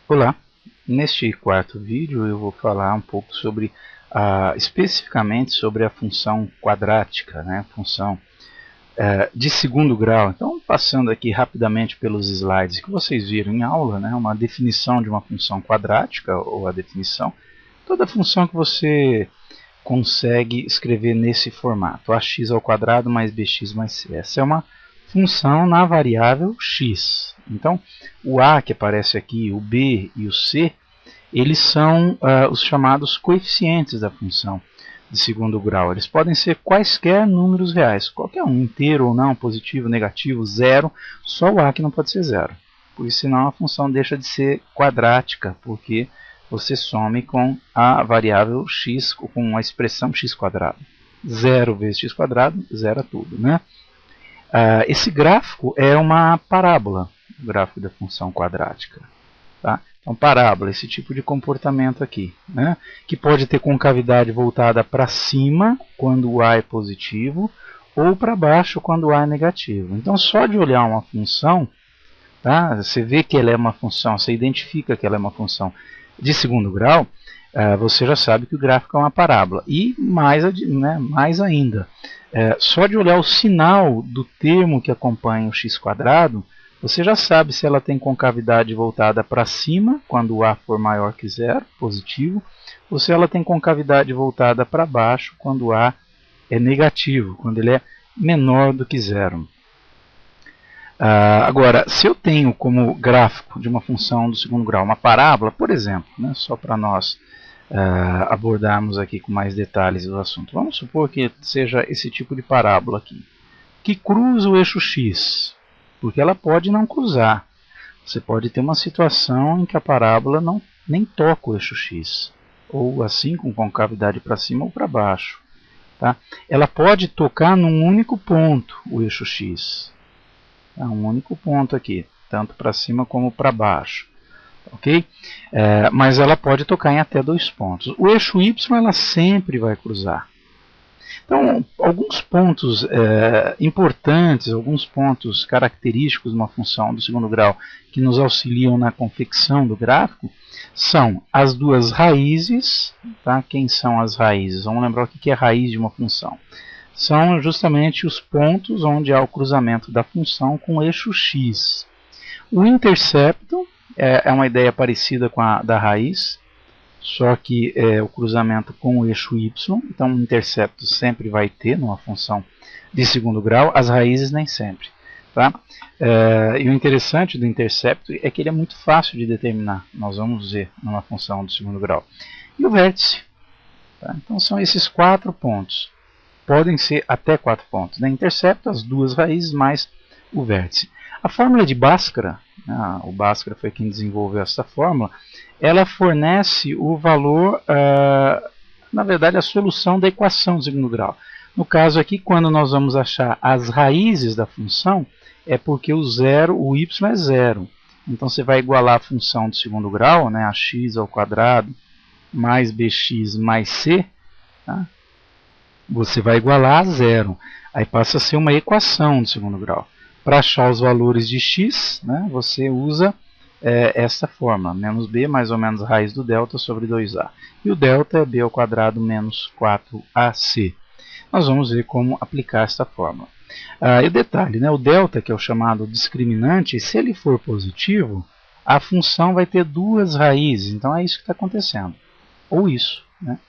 Olá, neste quarto vídeo eu vou falar um pouco sobre, especificamente sobre a função quadrática, né? Função de segundo grau. Então, passando aqui rapidamente pelos slides que vocês viram em aula, né? Uma definição de uma função quadrática, ou a definição, toda função que você consegue escrever nesse formato, ax ao quadrado mais bx mais c. Essa é uma função na variável x. Então, o a que aparece aqui, o b e o c, eles são os chamados coeficientes da função de segundo grau. Eles podem ser quaisquer números reais, qualquer um, inteiro ou não, positivo, negativo, zero, só o a que não pode ser zero. Porque senão a função deixa de ser quadrática, porque você some com a variável x, com a expressão x quadrado. 0 vezes x quadrado, zera tudo, né? Esse gráfico é uma parábola, o gráfico da função quadrática. Tá? Então, parábola, esse tipo de comportamento aqui, né? Que pode ter concavidade voltada para cima, quando o a é positivo, ou para baixo, quando o a é negativo. Então, só de olhar uma função, tá? Você vê que ela é uma função, você identifica que ela é uma função de segundo grau, você já sabe que o gráfico é uma parábola. E mais ainda, só de olhar o sinal do termo que acompanha o x quadrado, você já sabe se ela tem concavidade voltada para cima, quando o a for maior que zero, positivo, ou se ela tem concavidade voltada para baixo, quando o a é negativo, quando ele é menor do que zero. Agora, se eu tenho como gráfico de uma função do segundo grau uma parábola, por exemplo, né, só para nós abordarmos aqui com mais detalhes do assunto, vamos supor que seja esse tipo de parábola aqui, que cruza o eixo x, porque ela pode não cruzar. Você pode ter uma situação em que a parábola nem toca o eixo x, ou assim com concavidade para cima ou para baixo. Tá? Ela pode tocar num único ponto o eixo x. Um único ponto aqui, tanto para cima como para baixo. Ok? Mas ela pode tocar em até dois pontos. O eixo y ela sempre vai cruzar. Então, alguns pontos importantes, alguns pontos característicos de uma função do segundo grau que nos auxiliam na confecção do gráfico são as duas raízes. Tá? Quem são as raízes? Vamos lembrar o que é a raiz de uma função. São justamente os pontos onde há o cruzamento da função com o eixo x. O intercepto é uma ideia parecida com a da raiz, só que é o cruzamento com o eixo y. Então, o intercepto sempre vai ter numa função de segundo grau, as raízes nem sempre. Tá? E o interessante do intercepto é que ele é muito fácil de determinar. Nós vamos ver numa função de segundo grau. E o vértice. Tá? Então, são esses 4 pontos. Podem ser até 4 pontos. Né? Intercepto, as duas raízes, mais o vértice. A fórmula de Bhaskara, o Bhaskara foi quem desenvolveu essa fórmula, ela fornece o valor, na verdade, a solução da equação de segundo grau. No caso aqui, quando nós vamos achar as raízes da função, é porque o y é zero. Então, você vai igualar a função de segundo grau, né, ax ao quadrado mais bx mais c, tá? Você vai igualar a zero. Aí passa a ser uma equação de segundo grau. Para achar os valores de x, né, você usa essa fórmula, menos b mais ou menos a raiz do delta sobre 2a. E o delta é b ao quadrado menos 4ac. Nós vamos ver como aplicar essa fórmula. E o detalhe, né, o delta, que é o chamado discriminante, se ele for positivo, a função vai ter duas raízes. Então é isso que está acontecendo. Ou isso, né,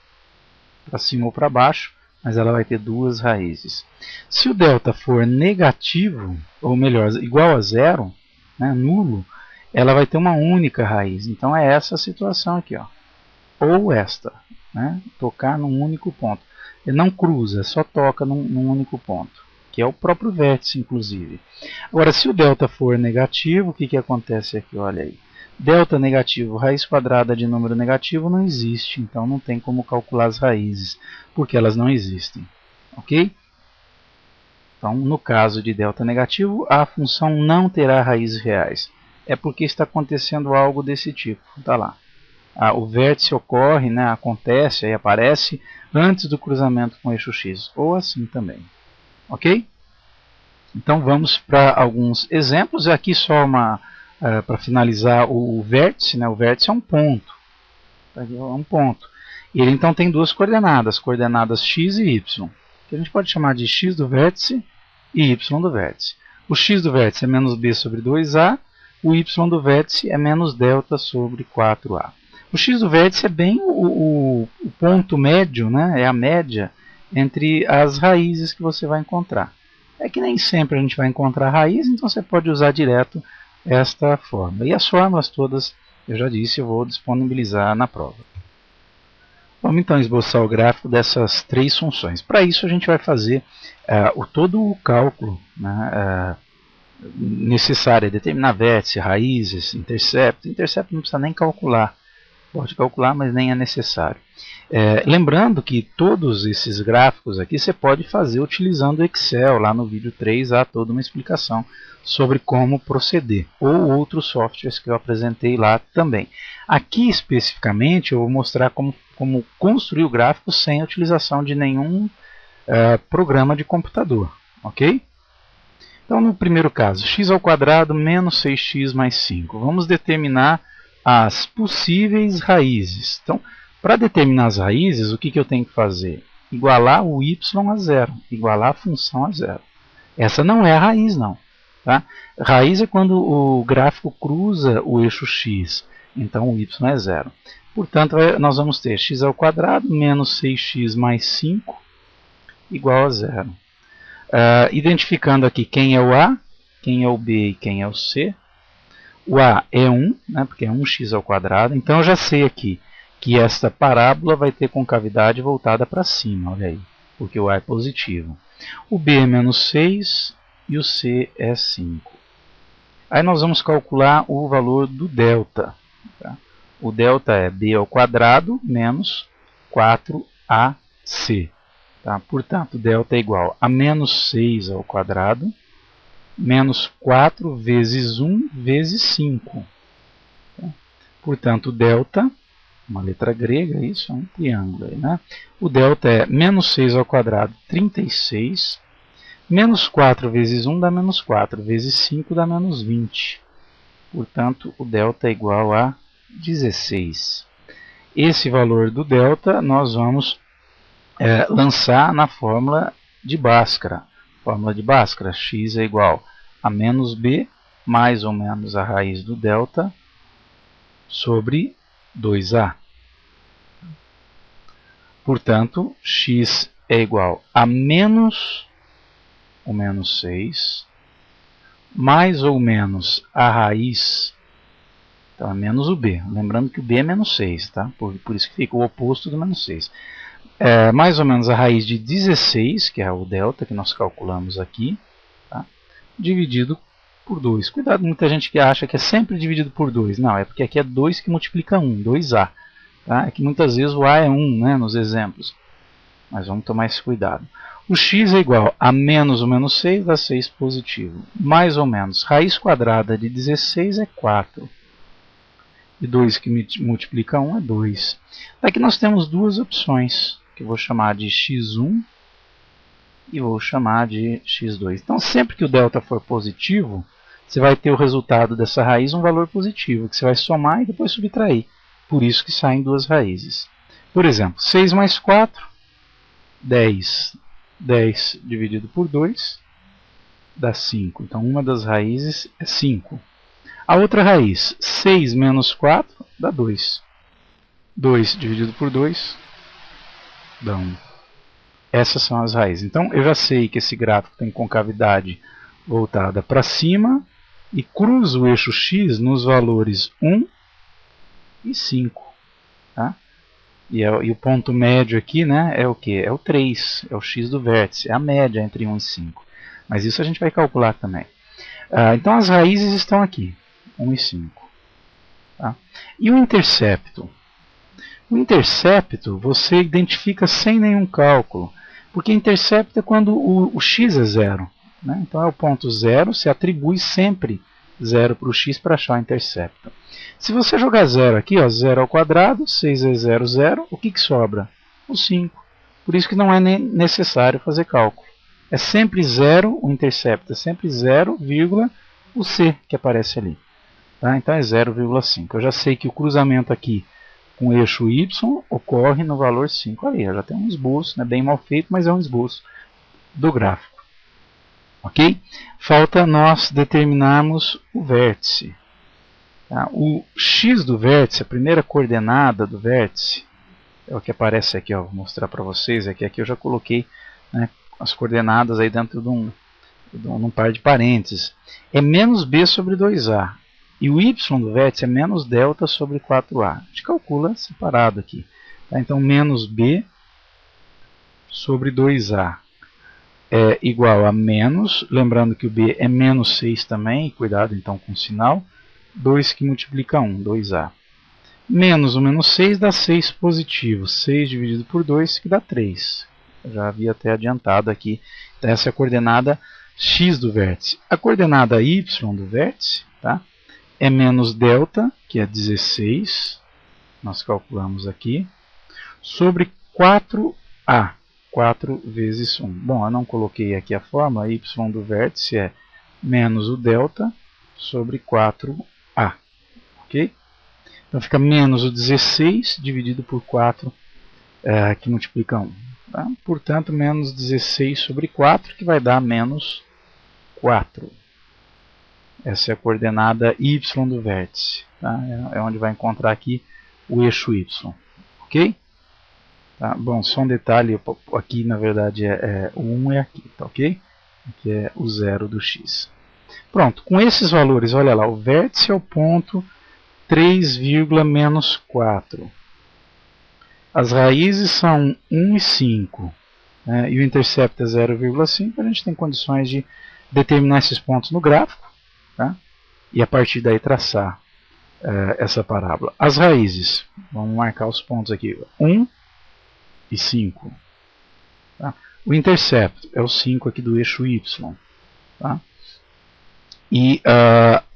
para cima ou para baixo, mas ela vai ter duas raízes. Se o delta for negativo, ou melhor, igual a zero, né, nulo, ela vai ter uma única raiz. Então é essa a situação aqui, ó. Ou esta, né, tocar num único ponto. Ele não cruza, só toca num único ponto, que é o próprio vértice, inclusive. Agora, se o delta for negativo, o que acontece aqui? Olha aí. Delta negativo, raiz quadrada de número negativo não existe, então não tem como calcular as raízes, porque elas não existem. Ok? Então, no caso de delta negativo, a função não terá raízes reais. É porque está acontecendo algo desse tipo. Tá lá. O vértice ocorre, né, acontece, aí aparece antes do cruzamento com o eixo x, ou assim também. Ok? Então vamos para alguns exemplos. Aqui só para finalizar o vértice, né? O vértice é um ponto. Aqui é um ponto. E ele então tem duas coordenadas x e y, que a gente pode chamar de x do vértice e y do vértice. O x do vértice é menos b sobre 2a, o y do vértice é menos delta sobre 4a. O x do vértice é bem o ponto médio, né? É a média entre as raízes que você vai encontrar. É que nem sempre a gente vai encontrar raiz, então você pode usar direto esta fórmula. E as fórmulas todas, eu já disse, eu vou disponibilizar na prova. Vamos então esboçar o gráfico dessas três funções. Para isso a gente vai fazer todo o cálculo, né, necessário, determinar vértice, raízes, intercepto. Intercepto não precisa nem calcular, pode calcular, mas nem é necessário. Lembrando que todos esses gráficos aqui você pode fazer utilizando o Excel. Lá no vídeo 3 há toda uma explicação sobre como proceder, ou outros softwares que eu apresentei lá também. Aqui especificamente eu vou mostrar como construir o gráfico sem a utilização de nenhum programa de computador, ok? Então no primeiro caso, x² menos 6x mais 5. Vamos determinar as possíveis raízes. Então, para determinar as raízes, o que eu tenho que fazer? Igualar o y a zero, igualar a função a zero. Essa não é a raiz, não. Tá? Raiz é quando o gráfico cruza o eixo x, então o y é zero. Portanto, nós vamos ter x² menos 6x mais 5 igual a zero. Identificando aqui quem é o a, quem é o b e quem é o c. O a é 1, né, porque é 1x². Então eu já sei aqui que esta parábola vai ter concavidade voltada para cima, olha aí, porque o a é positivo. O b é menos 6 e o c é 5. Aí nós vamos calcular o valor do delta. Tá? O delta é b² menos 4ac. Tá? Portanto, delta é igual a menos 6² menos 4 vezes 1 vezes 5. Tá? Portanto, delta, uma letra grega, isso é um triângulo aí, né? O delta é menos 6², 36. Menos 4 vezes 1 dá menos 4, vezes 5 dá menos 20. Portanto, o delta é igual a 16. Esse valor do delta nós vamos lançar na fórmula de Bhaskara. Fórmula de Bhaskara, x é igual a menos b, mais ou menos a raiz do delta, sobre 2a. Portanto, x é igual a menos o menos 6, mais ou menos a raiz, então é menos o b. Lembrando que o b é menos 6, tá? Por isso que fica o oposto do menos 6. Mais ou menos a raiz de 16, que é o delta que nós calculamos aqui, tá? Dividido por 2. Cuidado, muita gente que acha que é sempre dividido por 2. Não, é porque aqui é 2 que multiplica 1, 2a. Tá? É que muitas vezes o a é 1, né, nos exemplos. Mas vamos tomar esse cuidado. O x é igual a menos o menos 6 dá 6 positivo. Mais ou menos, raiz quadrada de 16 é 4. E 2 que multiplica 1 é 2. Daqui nós temos duas opções, que eu vou chamar de x1 e vou chamar de x2. Então, sempre que o delta for positivo, você vai ter o resultado dessa raiz um valor positivo, que você vai somar e depois subtrair. Por isso que saem duas raízes. Por exemplo, 6 mais 4, 10. 10 dividido por 2 dá 5. Então, uma das raízes é 5. A outra raiz, 6 menos 4, dá 2. 2 dividido por 2 dá 1. Essas são as raízes. Então, eu já sei que esse gráfico tem concavidade voltada para cima e cruza o eixo x nos valores 1 e 5. Tá? E o ponto médio aqui, né, é o que? É o 3, é o x do vértice, é a média entre 1 e 5. Mas isso a gente vai calcular também. Então as raízes estão aqui, 1 e 5. Tá? E o intercepto? O intercepto você identifica sem nenhum cálculo, porque intercepto é quando o x é zero. Né? Então é o ponto zero, se atribui sempre zero para o x para achar o intercepto. Se você jogar zero aqui, ó, 0², 6 vezes 0, 0, o que sobra? O 5. Por isso que não é necessário fazer cálculo. É sempre zero, o intercepto é sempre 0, o c que aparece ali. Tá? Então é 0,5. Eu já sei que o cruzamento aqui com o eixo y ocorre no valor 5. Ali, eu já tenho um esboço, né, bem mal feito, mas é um esboço do gráfico. Ok? Falta nós determinarmos o vértice. Tá? O x do vértice, a primeira coordenada do vértice, é o que aparece aqui, ó, vou mostrar para vocês. Aqui eu já coloquei, né, as coordenadas aí dentro de um par de parênteses. É menos b sobre 2a. E o y do vértice é menos delta sobre 4a. A gente calcula separado aqui. Tá? Então, menos b sobre 2a é igual a menos, lembrando que o b é menos 6 também, cuidado então com o sinal, 2 que multiplica 1, 2a. Menos o menos 6 dá 6 positivo, 6 dividido por 2 que dá 3. Eu já havia até adiantado aqui. Então, essa é a coordenada x do vértice. A coordenada y do vértice, tá, é menos delta, que é 16, nós calculamos aqui, sobre 4a, 4 vezes 1. Bom, eu não coloquei aqui a fórmula, y do vértice é menos o delta sobre 4a, ok? Então fica menos o 16 dividido por 4, que multiplica 1. Tá? Portanto, menos 16 sobre 4, que vai dar menos 4. Essa é a coordenada y do vértice. Tá? É onde vai encontrar aqui o eixo y. Ok? Tá? Bom, só um detalhe, aqui na verdade o 1 é aqui, tá ok? Aqui é o 0 do x. Pronto, com esses valores, olha lá, o vértice é o ponto 3, menos 4. As raízes são 1 e 5, né, e o intercepto é 0,5. A gente tem condições de determinar esses pontos no gráfico, tá, e a partir daí traçar essa parábola. As raízes, vamos marcar os pontos aqui, 1 e 5. Tá. O intercepto é o 5 aqui do eixo y. Tá. E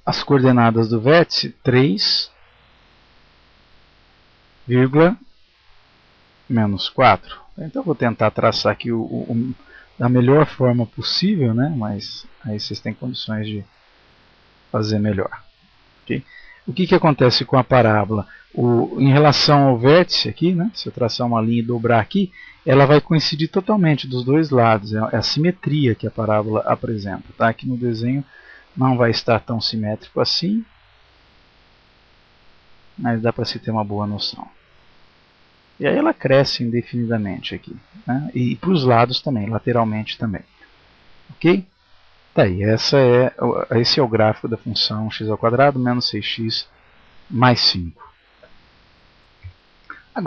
as coordenadas do vértice, 3, menos 4. Então eu vou tentar traçar aqui da melhor forma possível, né? Mas aí vocês têm condições de fazer melhor. Okay? O que acontece com a parábola? Em relação ao vértice aqui, né? Se eu traçar uma linha e dobrar aqui, ela vai coincidir totalmente dos dois lados. É a simetria que a parábola apresenta. Tá? Aqui no desenho não vai estar tão simétrico assim, mas dá para se ter uma boa noção. E aí ela cresce indefinidamente aqui, né? E para os lados também, lateralmente também. Ok? Tá aí, esse é o gráfico da função x² menos 6x mais 5.